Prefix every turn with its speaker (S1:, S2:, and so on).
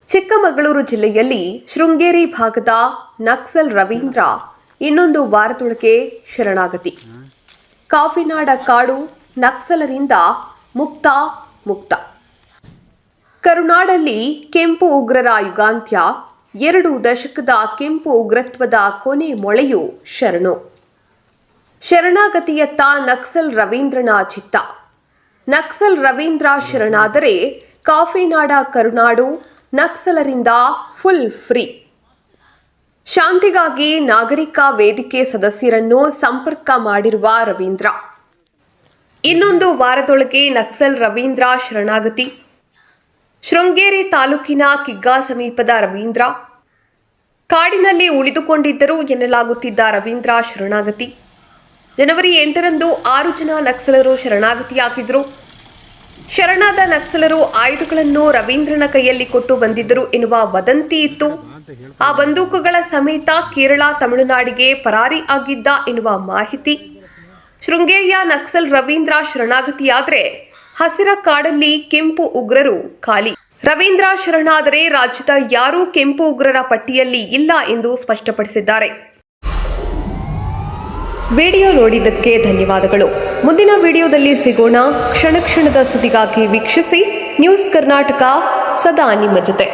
S1: ಚಿಕ್ಕಮಗಳೂರು ಜಿಲ್ಲೆಯಲ್ಲಿ ಶೃಂಗೇರಿ ಭಾಗದ ನಕ್ಸಲ್ ರವೀಂದ್ರ ಇನ್ನೊಂದು ವಾರದೊಳಗೆ ಶರಣಾಗತಿ. ಕಾಫಿನಾಡ ಕಾಡು ನಕ್ಸಲರಿಂದ ಮುಕ್ತ. ಕರುನಾಡಲ್ಲಿ ಕೆಂಪು ಉಗ್ರರ ಯುಗಾಂತ್ಯ. 2 ದಶಕದ ಕೆಂಪು ಉಗ್ರತ್ವದ ಕೊನೆ ಮೊಳೆಯು ಶರಣಾಗತಿಯತ್ತ ನಕ್ಸಲ್ ರವೀಂದ್ರನ ಚಿತ್ತ. ನಕ್ಸಲ್ ರವೀಂದ್ರ ಶರಣಾದರೆ ಕಾಫಿನಾಡ ಕರುನಾಡು ನಕ್ಸಲರಿಂದ ಫುಲ್ ಫ್ರೀ. ಶಾಂತಿಗಾಗಿ ನಾಗರಿಕ ವೇದಿಕೆ ಸದಸ್ಯರನ್ನು ಸಂಪರ್ಕ ಮಾಡಿರುವ ರವೀಂದ್ರ ಇನ್ನೊಂದು ವಾರದೊಳಗೆ ನಕ್ಸಲ್ ರವೀಂದ್ರ ಶರಣಾಗತಿ. ಶೃಂಗೇರಿ ತಾಲೂಕಿನ ಕಿಗ್ಗಾ ಸಮೀಪದ ರವೀಂದ್ರ ಕಾಡಿನಲ್ಲಿ ಉಳಿದುಕೊಂಡಿದ್ದರು ಎನ್ನಲಾಗುತ್ತಿದ್ದ ರವೀಂದ್ರ ಶರಣಾಗತಿ. ಜನವರಿ 8ರಂದು 6 ಜನ ನಕ್ಸಲರು ಶರಣಾಗತಿಯಾಗಿದ್ದರು. ಶರಣಾದ ನಕ್ಸಲರು ಆಯುಧಗಳನ್ನು ರವೀಂದ್ರನ ಕೈಯಲ್ಲಿ ಕೊಟ್ಟು ಬಂದಿದ್ದರು ಎನ್ನುವ ವದಂತಿ ಇತ್ತು. ಆ ಬಂದೂಕುಗಳ ಸಮೇತ ಕೇರಳ ತಮಿಳುನಾಡಿಗೆ ಪರಾರಿ ಆಗಿದ್ದ ಎನ್ನುವ ಮಾಹಿತಿ. ಶೃಂಗೇರಿಯ ನಕ್ಸಲ್ ರವೀಂದ್ರ ಶರಣಾಗತಿಯಾದರೆ ಹಸಿರ ಕಾಡಲ್ಲಿ ಕೆಂಪು ಉಗ್ರರು ಖಾಲಿ. ರವೀಂದ್ರ ಶರಣಾದರೆ ರಾಜ್ಯದ ಯಾರೂ ಕೆಂಪು ಉಗ್ರರ ಪಟ್ಟಿಯಲ್ಲಿ ಇಲ್ಲ ಎಂದು ಸ್ಪಷ್ಟಪಡಿಸಿದ್ದಾರೆ. ವಿಡಿಯೋ ನೋಡಿದ್ದಕ್ಕೆ ಧನ್ಯವಾದಗಳು. ಮುಂದಿನ ವಿಡಿಯೋದಲ್ಲಿ ಸಿಗೋಣ. ಕ್ಷಣ ಕ್ಷಣದ ಸುದ್ದಿಗಾಗಿ ವೀಕ್ಷಿಸಿ ನ್ಯೂಸ್ ಕರ್ನಾಟಕ, ಸದಾ ನಿಮ್ಮ ಜೊತೆ.